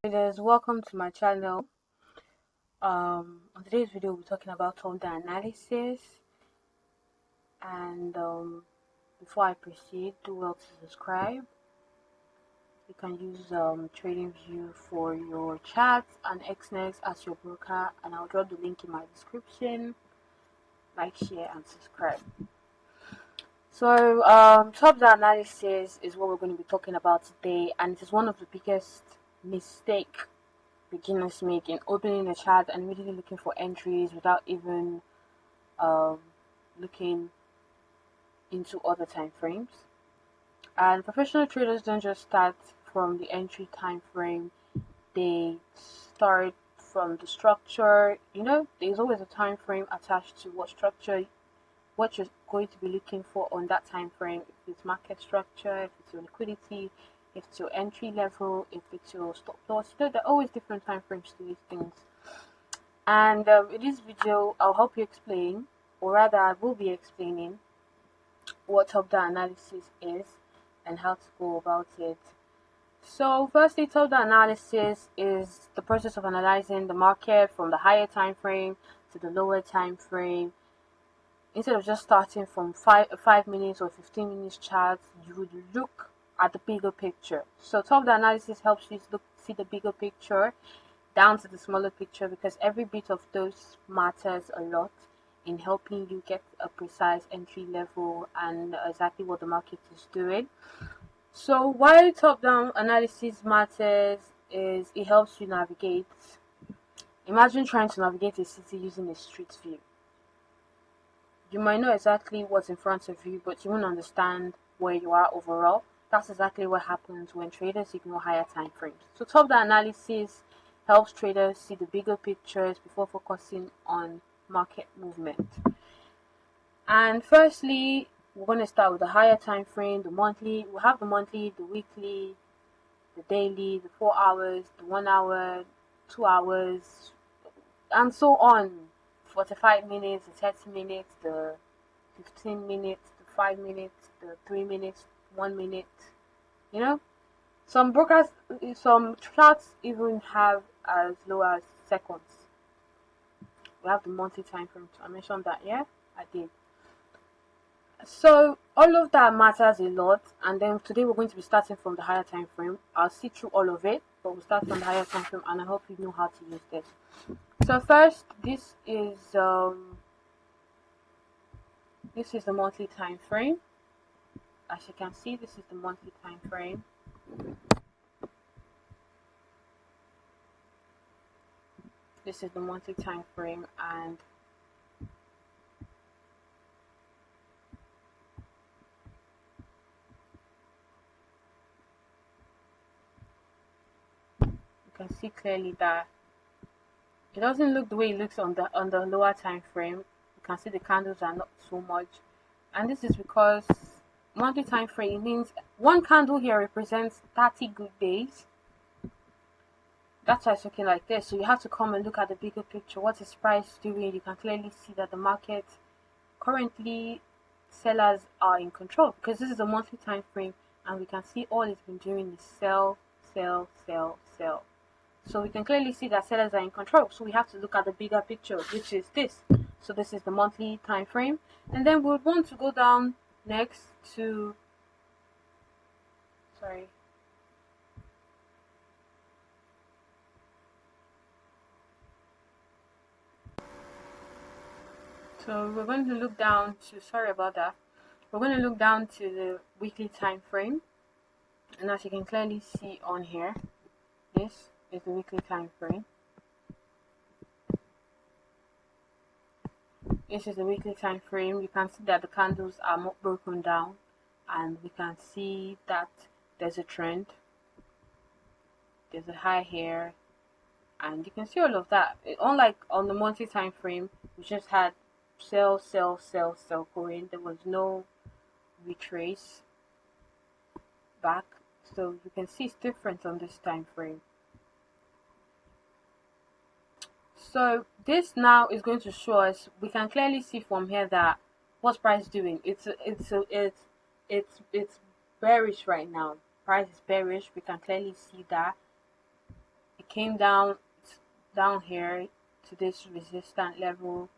Traders, welcome to my channel. On today's video we'll be talking about top-down analysis, and before I proceed, do well to subscribe. You can use TradingView for your charts and Exness as your broker, and I'll drop the link in my description. Like, share and subscribe. So top-down analysis is what we're going to be talking about today, and it is one of the biggest mistake beginners make in opening a chart and immediately looking for entries without even looking into other time frames. And professional traders don't just start from the entry time frame, they start from the structure. There's always a time frame attached to what you're going to be looking for on that time frame. If it's market structure, if it's your liquidity, if it's your entry level, if it's your stop loss. There are always different time frames to these things. And in this video, I'll help you explain, or rather I will be explaining what top-down analysis is and how to go about it. So firstly, top-down analysis is the process of analyzing the market from the higher time frame to the lower time frame. Instead of just starting from 5 minutes or 15 minutes charts, you would look at the bigger picture. So top-down analysis helps you to see the bigger picture down to the smaller picture, because every bit of those matters a lot in helping you get a precise entry level and exactly what the market is doing. So why top-down analysis matters is it helps you navigate. Imagine trying to navigate a city using a street view. You might know exactly what's in front of you, but you won't understand where you are overall. That's exactly what happens when traders ignore higher time frames. So top-down analysis helps traders see the bigger pictures before focusing on market movement. And firstly, we're going to start with the higher time frame, the monthly. We have the monthly, the weekly, the daily, the 4 hours, the 1 hour, 2 hours, and so on. 45 minutes, the 30 minutes, the 15 minutes, the 5 minutes, the 3 minutes, 1 minute. Some charts even have as low as seconds. We have the monthly time frame. I mentioned that, yeah, I did. So all of that matters a lot, and then today we're going to be starting from the higher time frame. I'll see through all of it, but we'll start from the higher time frame, and I hope you know how to use this. So first, this is the monthly time frame. As you can see, this is the monthly time frame. This is the monthly time frame, and you can see clearly that it doesn't look the way it looks on the lower time frame. You can see the candles are not so much, and this is because monthly time frame means one candle here represents 30 good days. That's why it's looking like this. So you have to come and look at the bigger picture. What is price doing? You can clearly see that the market currently, sellers are in control, because this is a monthly time frame, and we can see all it's been doing is sell, sell, sell, sell. So we can clearly see that sellers are in control. So we have to look at the bigger picture, which is this. So this is the monthly time frame, and then we would want to go down next to So we're going to look down to, sorry about that, we're going to look down to the weekly time frame, and as you can clearly see on here, this is the weekly time frame. This is the weekly time frame. You can see that the candles are not broken down, and we can see that there's a trend. There's a high here, and you can see all of that. Unlike on the monthly time frame, we just had sell, sell, sell, sell going. There was no retrace back, so you can see it's different on this time frame. So this now is going to show us, we can clearly see from here that what's price doing. It's bearish right now. Price is bearish. We can clearly see that. came down here to this resistance level,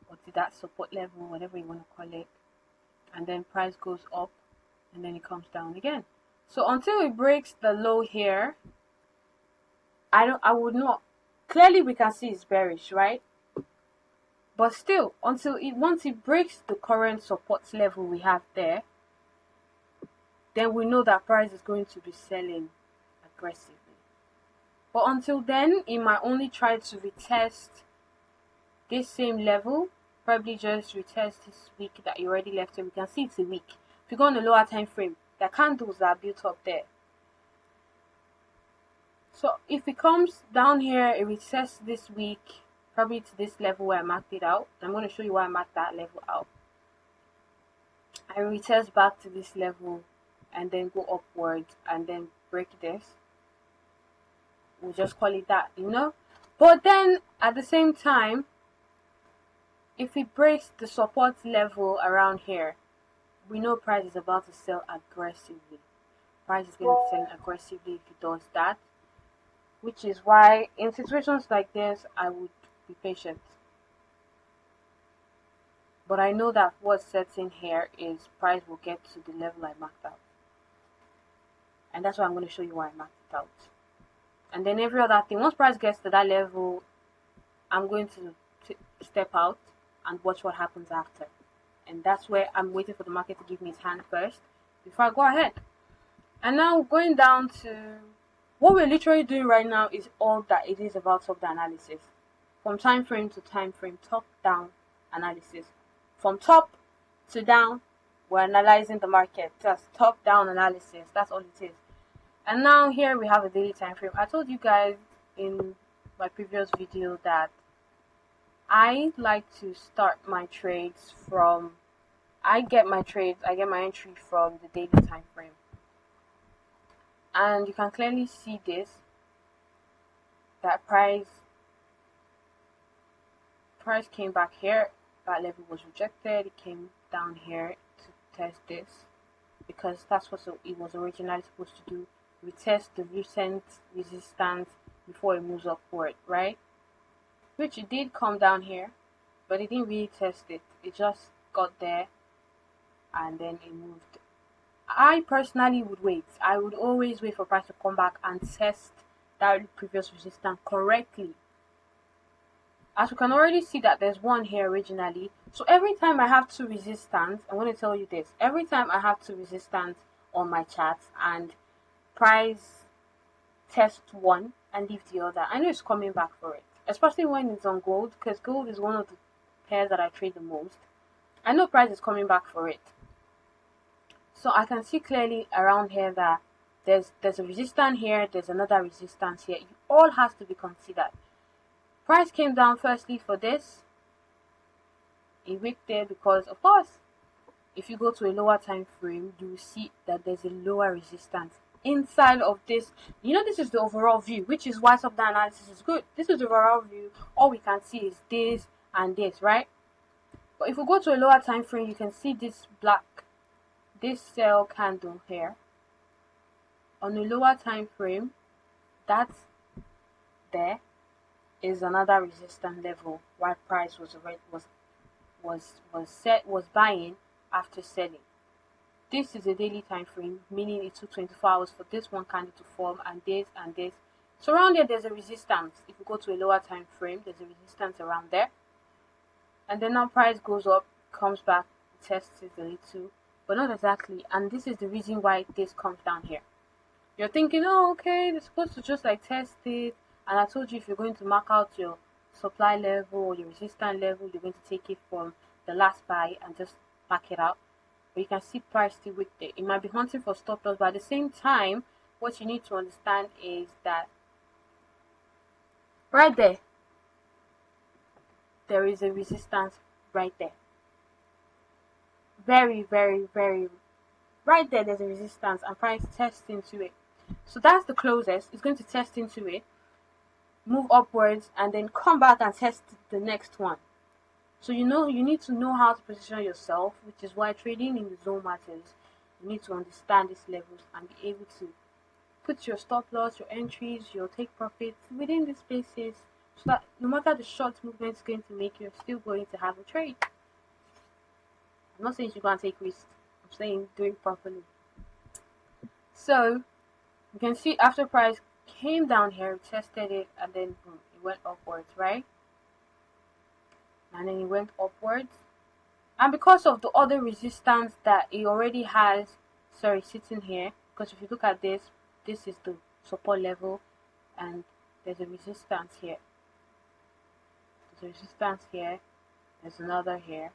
or to that support level, whatever you want to call it, and then price goes up and then it comes down again. So until it breaks the low here, I would not, clearly we can see it's bearish, right? But still, once it breaks the current support level we have there, then we know that price is going to be selling aggressively. But until then, it might only try to retest this same level, probably just retest this wick that you already left here. We can see it's a wick. If you go on the lower time frame, the candles that are built up there. So if it comes down here, it retests this wick, probably to this level where I marked it out. I'm going to show you why I marked that level out. I retest back to this level and then go upwards and then break this. We'll just call it that, you know. But then at the same time, if it breaks the support level around here, we know price is about to sell aggressively. Price is going to be selling aggressively if it does that, which is why in situations like this, I would be patient. But I know that what's setting here is price will get to the level I marked out. And that's why I'm going to show you why I marked it out. And then every other thing, once price gets to that level, I'm going to step out and watch what happens after. And that's where I'm waiting for the market to give me its hand first before I go ahead. And now going down to what we're literally doing right now is all that it is about top-down analysis. From time frame to time frame, top-down analysis. From top to down, we're analyzing the market. Just top-down analysis. That's all it is. And now here we have a daily time frame. I told you guys in my previous video that I like to start my trades from, I get my entry from the daily time frame. And you can clearly see this, that price came back here, that level was rejected, it came down here to test this, because that's what it was originally supposed to do, retest the recent resistance before it moves upward, right? Which it did come down here, but it didn't really test it, it just got there and then it moved. I personally would wait. I would always wait for price to come back and test that previous resistance correctly. As we can already see that there's one here originally. So every time I have two resistance, I'm going to tell you this. Every time I have two resistance on my chart and price test one and leave the other, I know it's coming back for it. Especially when it's on gold, because gold is one of the pairs that I trade the most. I know price is coming back for it. So I can see clearly around here that there's a resistance here, there's another resistance here. It all has to be considered. Price came down firstly for this. It wicked there because, of course, if you go to a lower time frame, you will see that there's a lower resistance inside of this. You know, this is the overall view, which is why top-down analysis is good. This is the overall view. All we can see is this and this, right? But if we go to a lower time frame, you can see this sell candle here on a lower time frame. That there is another resistance level where price was buying after selling. This is a daily time frame, meaning it took 24 hours for this one candle to form, and this and this. So around here there's a resistance. If you go to a lower time frame, there's a resistance around there. And then now price goes up, comes back, tests it a little, but not exactly. And this is the reason why this comes down here. You're thinking, oh, okay, they're supposed to just like test it. And I told you, if you're going to mark out your supply level or your resistance level, you're going to take it from the last buy and just pack it out. But you can see price still weak there. It might be hunting for stop loss, but at the same time, what you need to understand is that right there is a resistance right there. Very, very, very right there. There's a resistance, and price tests into it. So that's the closest. It's going to test into it, move upwards, and then come back and test the next one. So you need to know how to position yourself, which is why trading in the zone matters. You need to understand these levels and be able to put your stop loss, your entries, your take profits within these spaces, so that no matter the short movement it's going to make, you're still going to have a trade. I'm not saying you can't take risks. I'm saying do it properly. So you can see after price came down here, tested it, and then boom, it went upwards, right? And then it went upwards. And because of the other resistance that it already has, sitting here, because if you look at this, this is the support level, and there's a resistance here. There's a resistance here. There's another here.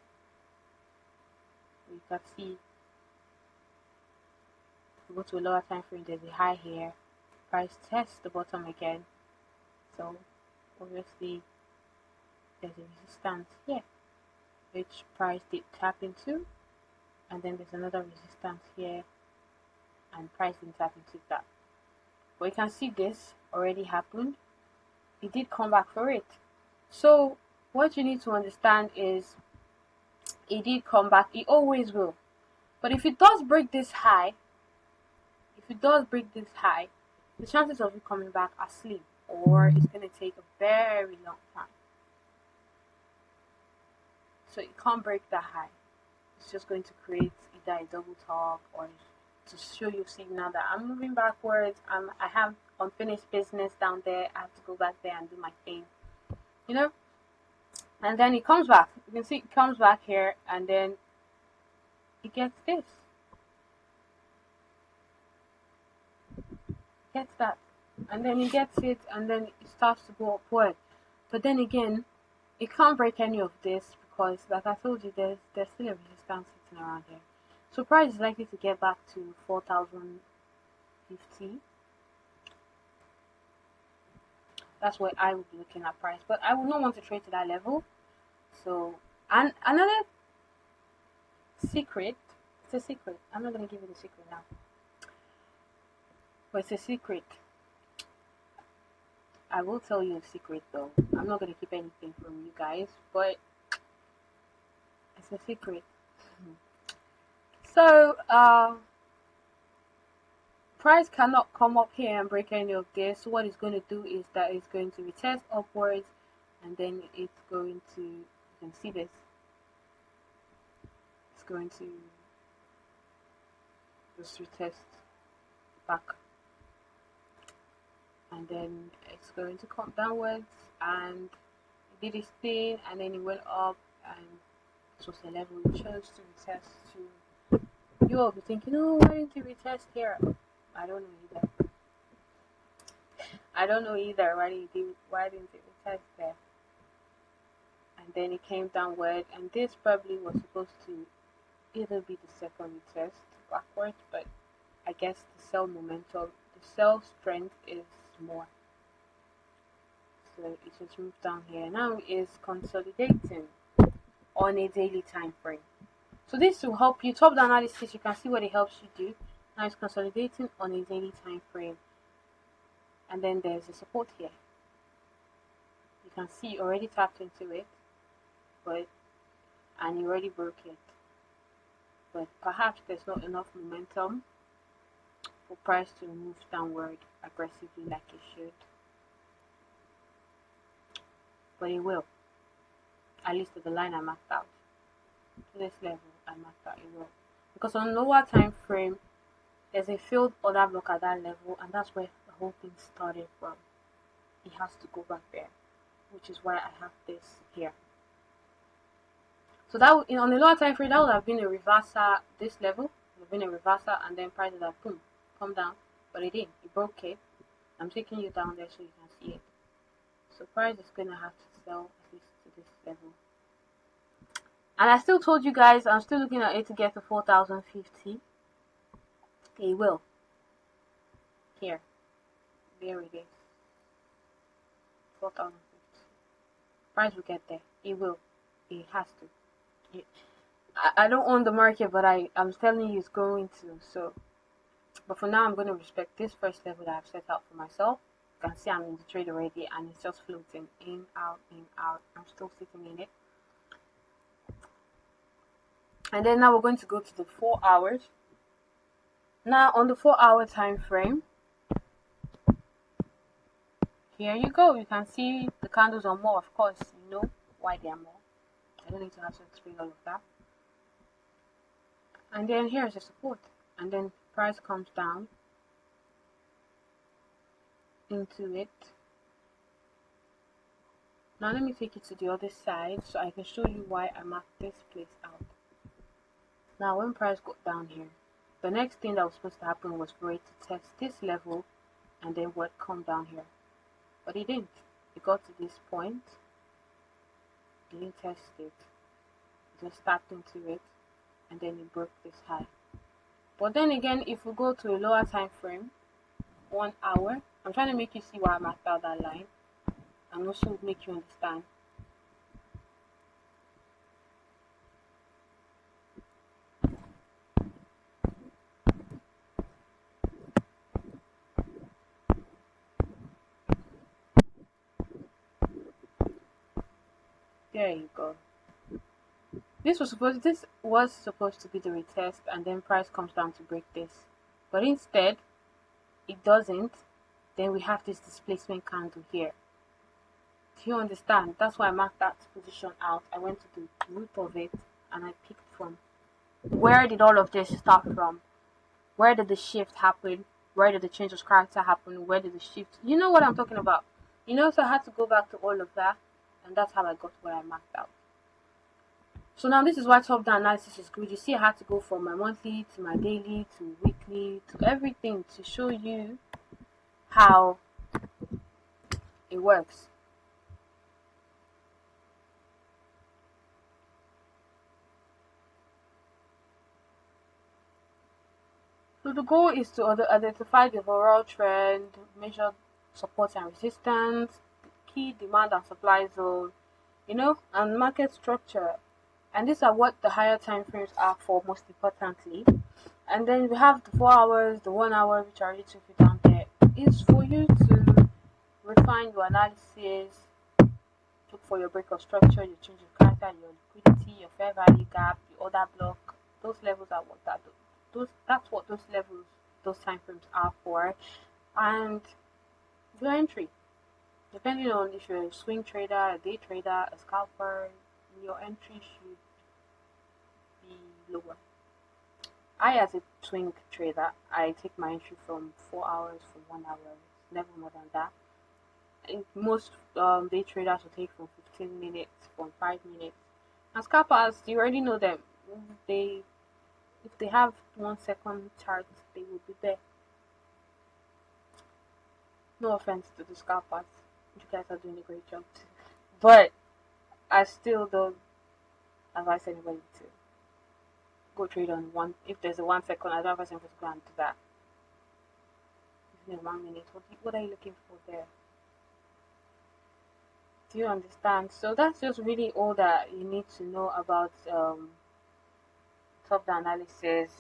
You can see, if you go to a lower time frame, there's a high here. Price tests the bottom again. So obviously there's a resistance here, which price did tap into, and then there's another resistance here, and price didn't tap into that. But you can see this already happened. It did come back for it. So what you need to understand is it did come back. It always will. But if it does break this high, the chances of it coming back are slim, or it's going to take a very long time. So it can't break that high. It's just going to create either a double top or to show you signal that I'm moving backwards. I have unfinished business down there. I have to go back there and do my thing, you know. And then it comes back. You can see it comes back here, and then it gets this. Gets that, and then it gets it, and then it starts to go upward. But then again, it can't break any of this because, like I told you, there's still a resistance sitting around here. So price is likely to get back to 4,050. That's what I would be looking at price, but I would not want to trade to that level. So, and another secret, it's a secret. I'm not going to give you the secret now, but it's a secret. I will tell you a secret though. I'm not going to keep anything from you guys, but it's a secret. So, price cannot come up here and break any of this. So what it's going to do is that it's going to retest upwards, and then it's going to, you can see this, it's going to just retest back, and then it's going to come downwards, and it did its thing, and then it went up, and this was the level it chose to retest to. You will be thinking, oh, why didn't you retest here? I don't know either. Why didn't it retest there? And then it came downward, and this probably was supposed to either be the second retest backwards, but I guess the sell momentum, the sell strength is more. So it just moved down here. Now it's consolidating on a daily time frame. So this will help you. Top down analysis, you can see what it helps you do. Now it's consolidating on a daily time frame, and then there's a support here. You can see you already tapped into it, and you already broke it. But perhaps there's not enough momentum for price to move downward aggressively like it should. But it will. At least at the line I marked out. To this level I marked out, it will. Because on lower time frame, there's a failed order block at that level, and that's where the whole thing started from. It has to go back there, which is why I have this here. So that on the lower time frame, that would have been a reversal. This level would have been a reversal, and then prices have boom, come down, but it didn't. It broke it. I'm taking you down there so you can see it. So price is gonna have to sell at least to this level. And I still told you guys, I'm still looking at it to get to 4,050. It will. Here. There it is. 4,050. Price will get there. It will. It has to. I don't own the market, but I'm telling you it's going to. So, but for now, I'm going to respect this first level that I've set out for myself. You can see I'm in the trade already, and it's just floating in, out, in, out. I'm still sitting in it. And then now we're going to go to the 4 hours. Now on the 4 hour time frame, Here you go. You can see the candles are more. Of course, you know why they are more. I don't need to have to explain all of that. And then here's the support. And then price comes down into it. Now let me take it to the other side so I can show you why I marked this place out. Now when price got down here, the next thing that was supposed to happen was for it to test this level and then what come down here. But it didn't. It got to this point. It didn't test it. It just tapped into it and then it broke this high. But then again, if we go to a lower time frame, 1 hour, I'm trying to make you see why I marked out that line and also make you understand. There you go. This was supposed to be the retest and then price comes down to break this. But instead, it doesn't. Then we have this displacement candle here. Do you understand? That's why I marked that position out. I went to the root of it and I picked from where did all of this start from? Where did the shift happen? Where did the change of character happen? Where did the shift? You know what I'm talking about. So I had to go back to all of that, and that's how I got what I marked out. So now this is why top-down analysis is good. You see, I had to go from my monthly to my daily to weekly to everything to show you how it works. So the goal is to identify the overall trend, measure support and resistance, key demand and supply zone, and market structure. And these are what the higher time frames are for, most importantly. And then we have the 4 hours, the 1 hour, which are already took you down there. It's for you to refine your analysis, look for your break of structure, your change of character, your liquidity, your fair value gap, your order block. Those levels are what that's what those levels, those time frames are for. And your entry, depending on if you're a swing trader, a day trader, a scalper, your entry should be lower. I, as a swing trader, I take my entry from 4 hours, from 1 hour, never more than that. Most day traders will take from 15 minutes, from 5 minutes. And scalpers, you already know them. If they have 1 second chart, they will be there. No offense to the scalpers, you guys are doing a great job too. But I still don't advise anybody to go trade on one. If there's a 1 second, I don't advise anybody to go and do that. Even 1 minute, what are you looking for there? Do you understand? So that's just really all that you need to know about top-down analysis,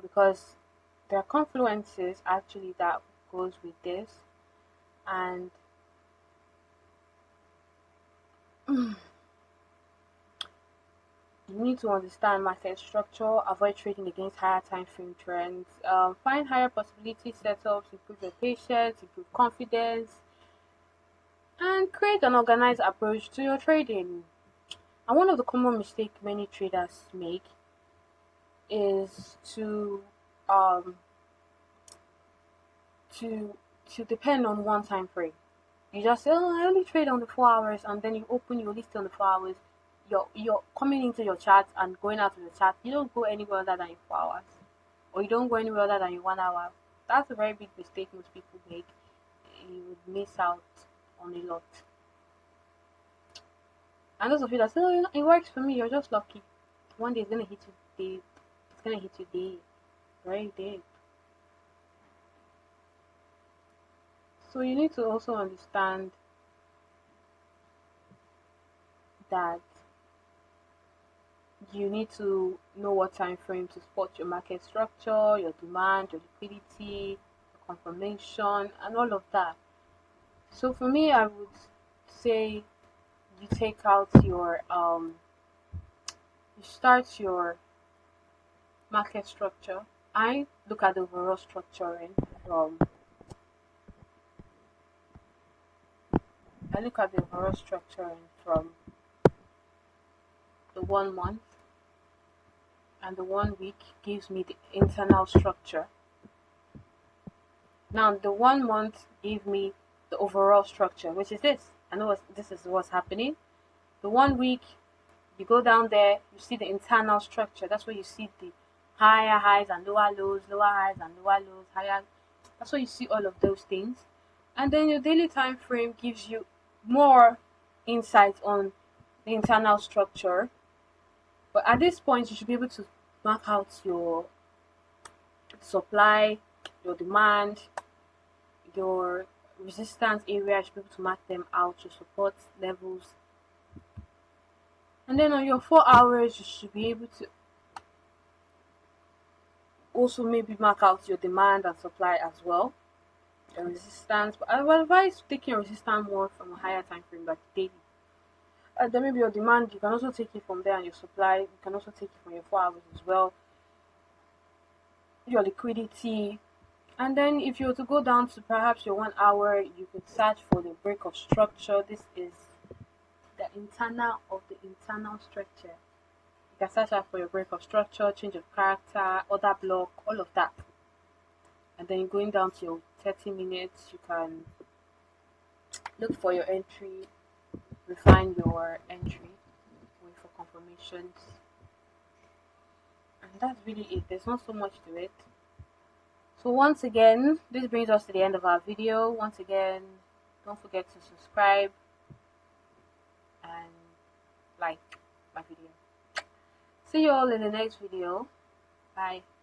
because there are confluences actually that goes with this, and you need to understand market structure, avoid trading against higher time frame trends, find higher possibility setups, improve your patience, improve confidence, and create an organized approach to your trading. And one of the common mistakes many traders make is to depend on one time frame. You just say, "Oh, I only trade on the 4 hours," and then you open your list on the 4 hours. You're coming into your chart and going out of the chart. You don't go anywhere other than your 4 hours, or you don't go anywhere other than your 1 hour. That's a very big mistake most people make. You would miss out on a lot. And those of you that say, "Oh, it works for me," you're just lucky. One day it's gonna hit you. It's gonna hit you day, right day. So you need to also understand that you need to know what time frame to spot your market structure, your demand, your liquidity, your confirmation, and all of that. So for me, I would say you take out your you start your market structure. I look at the overall structuring from I look at the overall structure and from the 1 month, and the 1 week gives me the internal structure. Now the 1 month gave me the overall structure, which is this. I know this is what's happening. The 1 week, you go down there, you see the internal structure. That's where you see the higher highs and lower lows, lower highs and lower lows, higher. That's where you see all of those things. And then your daily time frame gives you more insight on the internal structure. But at this point, you should be able to map out your supply, your demand, your resistance area. You should be able to mark them out, your support levels. And then on your 4 hours, you should be able to also maybe mark out your demand and supply as well, the resistance. But I would advise taking your resistance more from a higher time frame, like daily. And then maybe your demand, you can also take it from there, and your supply, you can also take it from your 4 hours as well. Your liquidity. And then if you were to go down to perhaps your 1 hour, you could search for the break of structure. This is the internal of the internal structure. You can search out for your break of structure, change of character, order block, all of that. And then going down to your 30 minutes, you can look for your entry, refine your entry, wait for confirmations. And that's really it. There's not so much to it. So once again, this brings us to the end of our video. Once again, don't forget to subscribe and like my video. See you all in the next video. Bye.